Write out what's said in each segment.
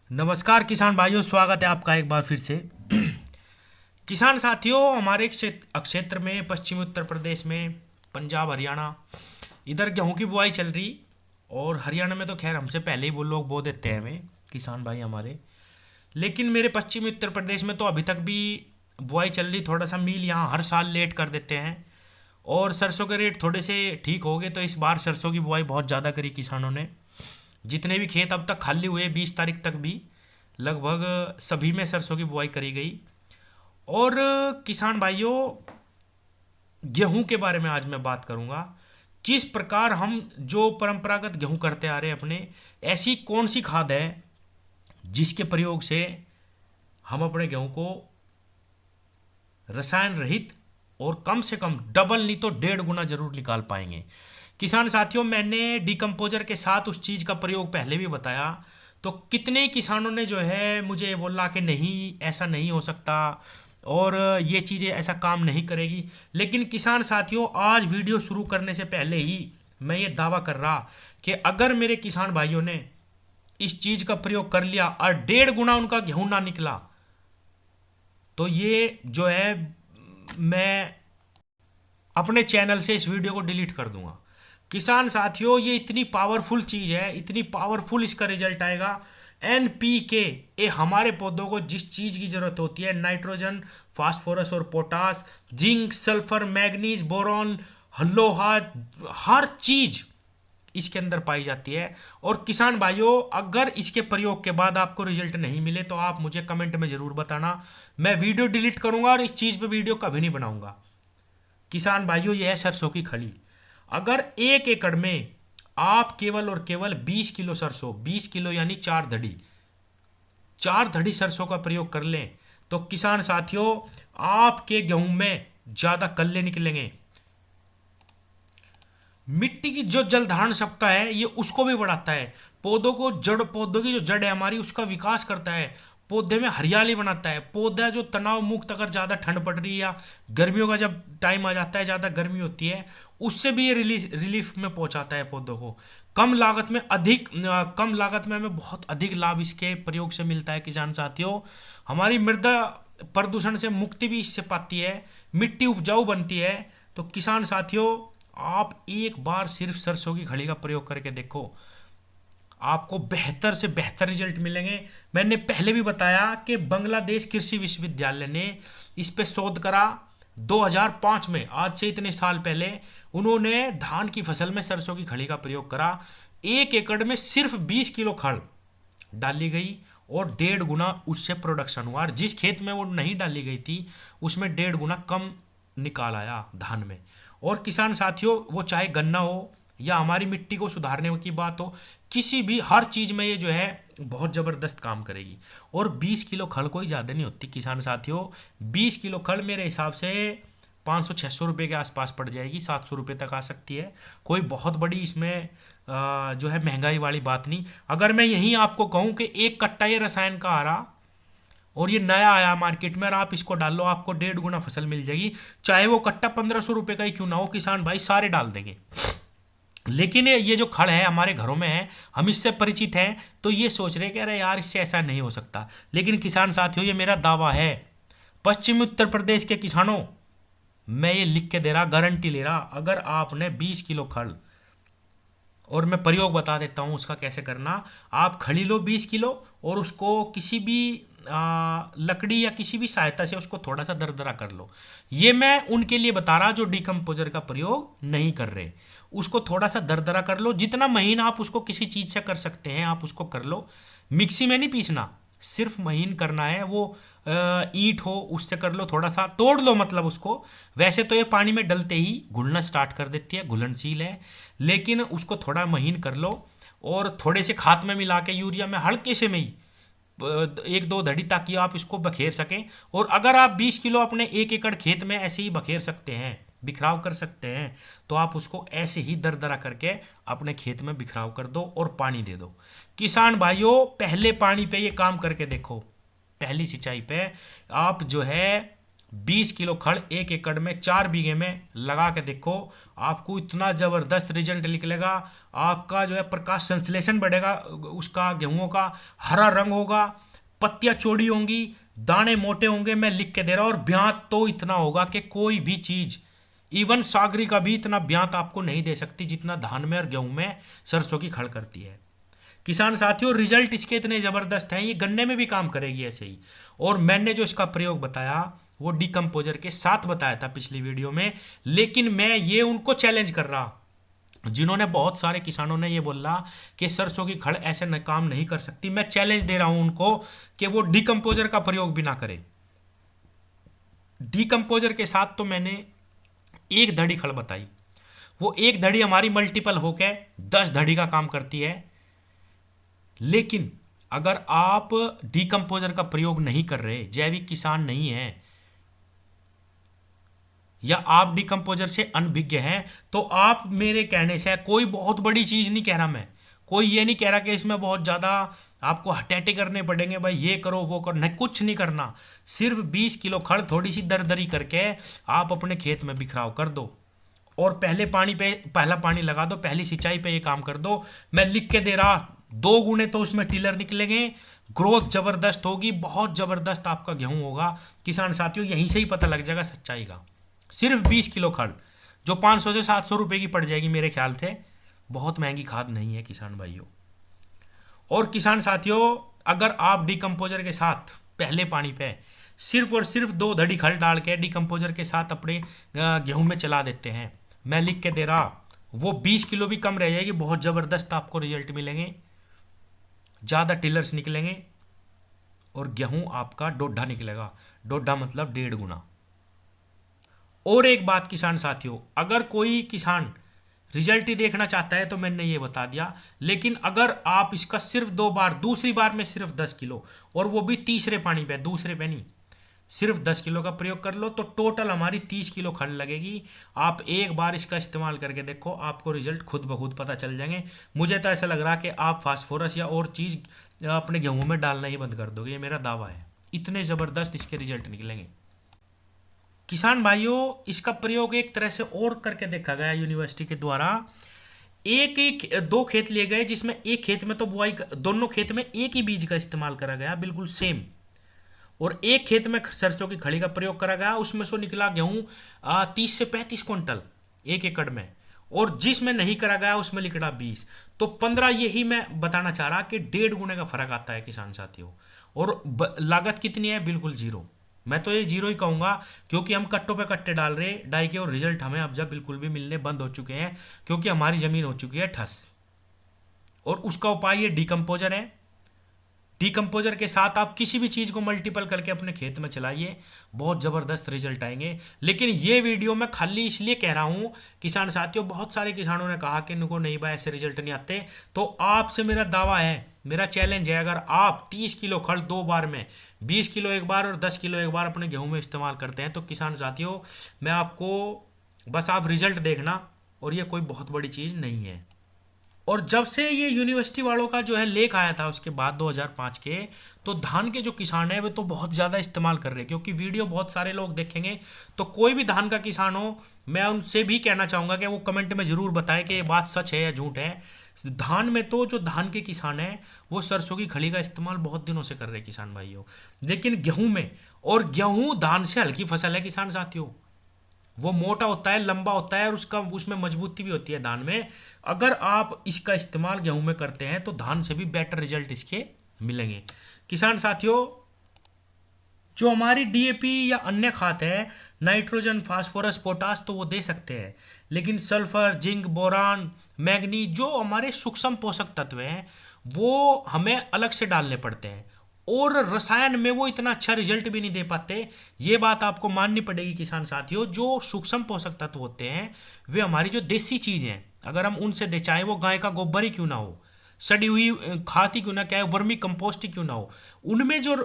नमस्कार किसान भाइयों, स्वागत है आपका एक बार फिर से। किसान साथियों, हमारे क्षेत्र में पश्चिमी उत्तर प्रदेश में, पंजाब, हरियाणा, इधर गेहूं की बुआई चल रही। और हरियाणा में तो खैर हमसे पहले ही वो लोग बो देते हैं हमें, किसान भाई हमारे। लेकिन मेरे पश्चिमी उत्तर प्रदेश में तो अभी तक भी बुआई चल रही। थोड़ा सा मील यहाँ हर साल लेट कर देते हैं। और सरसों के रेट थोड़े से ठीक हो गए, तो इस बार सरसों की बुआई बहुत ज़्यादा करी किसानों ने। जितने भी खेत अब तक खाली हुए 20 तारीख तक भी लगभग सभी में सरसों की बुआई करी गई। और किसान भाइयों, गेहूं के बारे में आज मैं बात करूंगा। किस प्रकार हम जो परंपरागत गेहूं करते आ रहे हैं अपने, ऐसी कौन सी खाद है जिसके प्रयोग से हम अपने गेहूं को रसायन रहित और कम से कम डबल नहीं तो 1.5 गुना जरूर निकाल पाएंगे। किसान साथियों, मैंने डिकम्पोजर के साथ उस चीज़ का प्रयोग पहले भी बताया। तो कितने ही किसानों ने जो है मुझे बोला कि नहीं, ऐसा नहीं हो सकता और ये चीज़ें ऐसा काम नहीं करेगी। लेकिन किसान साथियों, आज वीडियो शुरू करने से पहले ही मैं ये दावा कर रहा कि अगर मेरे किसान भाइयों ने इस चीज़ का प्रयोग कर लिया और 1.5 गुना उनका गेहूं ना निकला, तो ये जो है मैं अपने चैनल से इस वीडियो को डिलीट कर दूंगा। किसान साथियों, ये इतनी पावरफुल चीज है, इतनी पावरफुल इसका रिजल्ट आएगा। एनपीके, ये हमारे पौधों को जिस चीज की जरूरत होती है, नाइट्रोजन, फास्फोरस और potash, zinc, sulphur, manganese, boron, लोहा, हर चीज इसके अंदर पाई जाती है। और किसान भाइयों, अगर इसके प्रयोग के बाद आपको रिजल्ट नहीं मिले तो आप मुझे कमेंट में जरूर बताना। मैं वीडियो डिलीट करूंगा और इस चीज पे वीडियो कभी नहीं बनाऊंगा। किसान भाइयों, यह है सरसों की खली। अगर 1 एकड़ में आप केवल और केवल 20 किलो सरसों, 20 किलो यानी 4 धड़ी, 4 धड़ी सरसों का प्रयोग कर लें, तो किसान साथियों आपके गेहूं में ज्यादा कल्ले निकलेंगे। मिट्टी की जो जल धारण क्षमता है ये उसको भी बढ़ाता है। पौधों की जो जड़ है हमारी, उसका विकास करता है। पौधे में हरियाली बनाता है। पौधा जो तनाव मुक्त, अगर ज़्यादा ठंड पड़ रही है या गर्मियों का जब टाइम आ जाता है, ज़्यादा गर्मी होती है, उससे भी ये रिलीफ में पहुंचाता है पौधों को। कम लागत में हमें बहुत अधिक लाभ इसके प्रयोग से मिलता है। किसान साथियों, हमारी मृदा प्रदूषण से मुक्ति भी इससे पाती है। मिट्टी उपजाऊ बनती है। तो किसान साथियों, आप एक बार सिर्फ सरसों की खड़ी का प्रयोग करके देखो, आपको बेहतर से बेहतर रिजल्ट मिलेंगे। मैंने पहले भी बताया कि बांग्लादेश कृषि विश्वविद्यालय ने इस पे शोध करा 2005 में, आज से इतने साल पहले। उन्होंने धान की फसल में सरसों की खड़ी का प्रयोग करा। 1 एकड़ में सिर्फ 20 किलो खड़ डाली गई और 1.5 गुना उससे प्रोडक्शन हुआ। और जिस खेत में वो नहीं डाली गई थी, उसमें 1.5 गुना कम निकाल आया धान में। और किसान साथियों, वो चाहे गन्ना हो या हमारी मिट्टी को सुधारने की बात हो, किसी भी हर चीज में ये जो है बहुत जबरदस्त काम करेगी। और 20 किलो खल कोई ज़्यादा नहीं होती किसान साथियों। 20 किलो खल मेरे हिसाब से 500-600 रुपये के आसपास पड़ जाएगी, 700 रुपये तक आ सकती है। कोई बहुत बड़ी इसमें जो है महंगाई वाली बात नहीं। अगर मैं यहीं आपको कहूँ कि 1 कट्टा ये रसायन का आ रहा और ये नया आया मार्केट में और आप इसको डाल लो, आपको 1.5 गुना फसल मिल जाएगी। चाहे वो कट्टा 1500 रुपये का ही क्यों ना हो, किसान भाई सारे डाल देंगे। लेकिन ये जो खड़ है हमारे घरों में है, हम इससे परिचित हैं, तो ये सोच रहे कि अरे यार, इससे ऐसा नहीं हो सकता। लेकिन किसान साथियों, ये मेरा दावा है, पश्चिमी उत्तर प्रदेश के किसानों, मैं ये लिख के दे रहा, गारंटी ले रहा, अगर आपने 20 किलो खड़, और मैं प्रयोग बता देता हूँ उसका कैसे करना। आप खड़ी लो 20 किलो और उसको किसी भी लकड़ी या किसी भी सहायता से उसको थोड़ा सा दरदरा कर लो। ये मैं उनके लिए बता रहा जो डिकम्पोजर का प्रयोग नहीं कर रहे। उसको थोड़ा सा दरदरा कर लो, जितना महीन आप उसको किसी चीज़ से कर सकते हैं आप उसको कर लो। मिक्सी में नहीं पीसना, सिर्फ महीन करना है। वो ईंट हो उससे कर लो, थोड़ा सा तोड़ लो मतलब उसको। वैसे तो ये पानी में डलते ही घुलना स्टार्ट कर देती है, घुलनशील है, लेकिन उसको थोड़ा महीन कर लो और थोड़े से खाद में मिला के, यूरिया में हल्के से में ही 1-2 धड़ी, ताकि आप इसको बखेर सकें। और अगर आप 20 किलो अपने 1 एकड़ खेत में ऐसे ही बखेर सकते हैं, बिखराव कर सकते हैं, तो आप उसको ऐसे ही दरदरा करके अपने खेत में बिखराव कर दो और पानी दे दो। किसान भाइयों, पहले पानी पे ये काम करके देखो, पहली सिंचाई पे आप जो है 20 किलो खड़ 1 एकड़ में 4 बीघे में लगा के देखो, आपको इतना जबरदस्त रिजल्ट निकलेगा। आपका जो है प्रकाश संश्लेषण बढ़ेगा, उसका गेहूं का हरा रंग होगा, पत्तियां चौड़ी होंगी, दाने मोटे होंगे, मैं लिख के दे रहा हूं। और ब्यात तो इतना होगा कि कोई भी चीज, इवन सागरी का भी इतना ब्यात आपको नहीं दे सकती जितना धान में और गेहूं में सरसों की खड़ करती है। किसान साथियों, रिजल्ट इसके इतने जबरदस्त हैं, ये गन्ने में भी काम करेगी ऐसे ही। और मैंने जो इसका प्रयोग बताया वो डिकम्पोजर के साथ बताया था पिछली वीडियो में, लेकिन मैं ये उनको चैलेंज कर रहा जिन्होंने, बहुत सारे किसानों ने ये बोला कि सरसों की खड़ ऐसे काम नहीं कर सकती। मैं चैलेंज दे रहा हूं उनको कि वो डिकम्पोजर का प्रयोग भी ना करें। डिकम्पोजर के साथ तो मैंने एक धड़ी खड़ बताई, वो एक धड़ी हमारी मल्टीपल होकर 10 धड़ी का काम करती है। लेकिन अगर आप डिकम्पोजर का प्रयोग नहीं कर रहे, जैविक किसान नहीं है, या आप डिकम्पोजर से अनभिज्ञ हैं, तो आप मेरे कहने से, कोई बहुत बड़ी चीज नहीं कह रहा मैं, कोई ये नहीं कह रहा कि इसमें बहुत ज्यादा आपको हटेटे करने पड़ेंगे, भाई ये करो वो करो, नहीं, कुछ नहीं करना। सिर्फ 20 किलो खड़ थोड़ी सी दरदरी करके आप अपने खेत में बिखराव कर दो, और पहला पानी लगा दो, पहली सिंचाई पे ये काम कर दो। मैं लिख के दे रहा, 2 गुने तो उसमें टिलर निकलेंगे, ग्रोथ जबरदस्त होगी, बहुत जबरदस्त आपका गेहूं होगा। किसान साथियों, यहीं से ही पता लग जाएगा सच्चाई का। सिर्फ 20 किलो खड़ जो 500 से 700 रुपए की पड़ जाएगी मेरे ख्याल से, बहुत महंगी खाद नहीं है किसान भाइयों। और किसान साथियों, अगर आप डिकम्पोजर के साथ पहले पानी पे सिर्फ और सिर्फ 2 धड़ी खड़ डाल के डिकम्पोजर के साथ अपने गेहूं में चला देते हैं, मैं लिख के दे रहा, वो 20 किलो भी कम रह जाएगी, बहुत जबरदस्त आपको रिजल्ट मिलेंगे, ज्यादा टिलर्स निकलेंगे, और गेहूं आपका डोडा निकलेगा। डोडा मतलब 1.5 गुना। और एक बात किसान साथियों, अगर कोई किसान रिजल्ट ही देखना चाहता है तो मैंने ये बता दिया, लेकिन अगर आप इसका सिर्फ 2 बार, दूसरी बार में सिर्फ 10 किलो, और वो भी तीसरे पानी पे, दूसरे पे नहीं, सिर्फ 10 किलो का प्रयोग कर लो, तो टोटल हमारी 30 किलो खड़ लगेगी। आप एक बार इसका इस्तेमाल करके देखो, आपको रिजल्ट खुद ब खुद पता चल जाएंगे। मुझे तो ऐसा लग रहा है कि आप फास्फोरस या और चीज़ अपने गेहूं में डालना ही बंद कर दोगे, ये मेरा दावा है। इतने ज़बरदस्त इसके रिजल्ट निकलेंगे। किसान भाइयों, इसका प्रयोग एक तरह से और करके देखा गया यूनिवर्सिटी के द्वारा। एक 2 खेत लिए गए, जिसमें एक खेत में तो बुआई, दोनों खेत में एक ही बीज का इस्तेमाल करा गया, बिल्कुल सेम, और एक खेत में सरसों की खड़ी का प्रयोग करा गया। उसमें से निकला गेहूं 30 से 35 क्विंटल 1 एकड़ में, और जिसमें नहीं करा गया उसमें निकला 20, तो 15। यही मैं बताना चाह रहा कि 1.5 गुने का फर्क आता है किसान साथियों। और लागत कितनी है? बिल्कुल 0। मैं तो ये 0 ही कहूंगा, क्योंकि हम कट्टों पे कट्टे डाल रहे डाई के, और रिजल्ट हमें अब जब बिल्कुल भी मिलने बंद हो चुके हैं, क्योंकि हमारी जमीन हो चुकी है ठस। और उसका उपाय ये डिकम्पोजर है। डिकम्पोजर के साथ आप किसी भी चीज़ को मल्टीपल करके अपने खेत में चलाइए, बहुत ज़बरदस्त रिजल्ट आएंगे। लेकिन ये वीडियो मैं खाली इसलिए कह रहा हूँ किसान साथियों, बहुत सारे किसानों ने कहा कि इनको नहीं भाई ऐसे रिजल्ट नहीं आते, तो आपसे मेरा दावा है, मेरा चैलेंज है, अगर आप 30 किलो खड़ 2 बार में, 20 किलो एक बार और 10 किलो एक बार अपने गेहूं में इस्तेमाल करते हैं, तो किसान साथियों मैं आपको, बस आप रिजल्ट देखना, और ये कोई बहुत बड़ी चीज़ नहीं है। और जब से ये यूनिवर्सिटी वालों का जो है लेख आया था उसके बाद 2005 के, तो धान के जो किसान है वे तो बहुत ज़्यादा इस्तेमाल कर रहे हैं, क्योंकि वीडियो बहुत सारे लोग देखेंगे। तो कोई भी धान का किसान हो, मैं उनसे भी कहना चाहूँगा कि वो कमेंट में ज़रूर बताएं कि ये बात सच है या झूठ है। धान में तो जो धान के किसान हैं वो सरसों की खड़ी का इस्तेमाल बहुत दिनों से कर रहे हैं किसान भाइयों। लेकिन गेहूं में, और गेहूं धान से हल्की फसल है किसान साथियों, वो मोटा होता है, लंबा होता है, और उसमें मजबूती भी होती है धान में। अगर आप इसका इस्तेमाल गेहूं में करते हैं तो धान से भी बेटर रिजल्ट इसके मिलेंगे। किसान साथियों, जो हमारी डीएपी या अन्य खाद है, नाइट्रोजन, फास्फोरस, पोटास, तो वो दे सकते हैं, लेकिन सल्फर, जिंक, बोरान, मैग्नीज, जो हमारे सूक्ष्म पोषक तत्व हैं, वो हमें अलग से डालने पड़ते हैं, और रसायन में वो इतना अच्छा रिजल्ट भी नहीं दे पाते। ये बात आपको माननी पड़ेगी किसान साथियों। जो सूक्ष्म पोषक तत्व होते हैं वे हमारी जो देसी चीज़ हैं, अगर हम उनसे दे, चाहे वो गाय का गोबर ही क्यों ना हो, सड़ी हुई खाद ही क्यों ना, क्या है, वर्मी कंपोस्ट ही क्यों ना हो, उनमें जो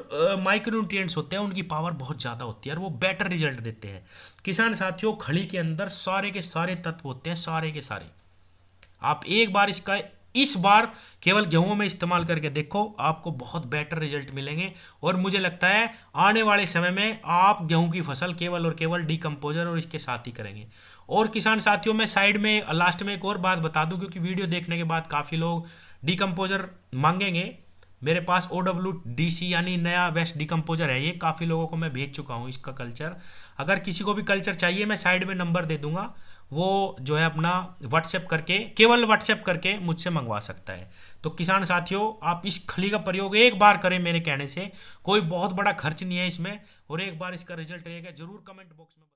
माइक्रोन्यूट्रिएंट्स होते हैं उनकी पावर बहुत ज़्यादा होती है, और वो बेटर रिजल्ट देते हैं। किसान साथियों, खड़ी के अंदर सारे के सारे तत्व होते हैं, सारे के सारे। आप एक बार इसका इस बार केवल गेहूं में इस्तेमाल करके देखो, आपको बहुत बेटर रिजल्ट मिलेंगे। और मुझे लगता है आने वाले समय में आप गेहूं की फसल केवल और केवल डीकम्पोजर और इसके साथ ही करेंगे। और किसान साथियों, मैं साइड में लास्ट में एक और बात बता दूं, क्योंकि वीडियो देखने के बाद काफ़ी लोग डीकम्पोजर मांगेंगे। मेरे पास OWDC यानी नया वेस्ट डिकम्पोजर है, ये काफ़ी लोगों को मैं भेज चुका हूँ इसका कल्चर। अगर किसी को भी कल्चर चाहिए, मैं साइड में नंबर दे दूंगा, वो जो है अपना व्हाट्सएप करके, केवल व्हाट्सएप करके मुझसे मंगवा सकता है। तो किसान साथियों, आप इस खली का प्रयोग एक बार करें मेरे कहने से, कोई बहुत बड़ा खर्च नहीं है इसमें, और एक बार इसका रिजल्ट रहेगा। जरूर कमेंट बॉक्स में